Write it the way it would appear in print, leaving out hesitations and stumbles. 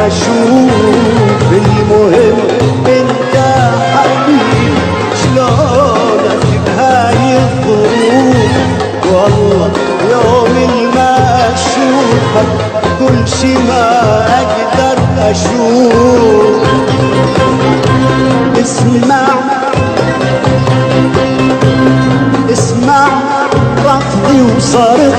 اشوف المهم انت حبيبي شلونك بهاي الظروف. والله يوم ما اشوفك كل شي ما اقدر اشوف. اسمع رفضي وصرخ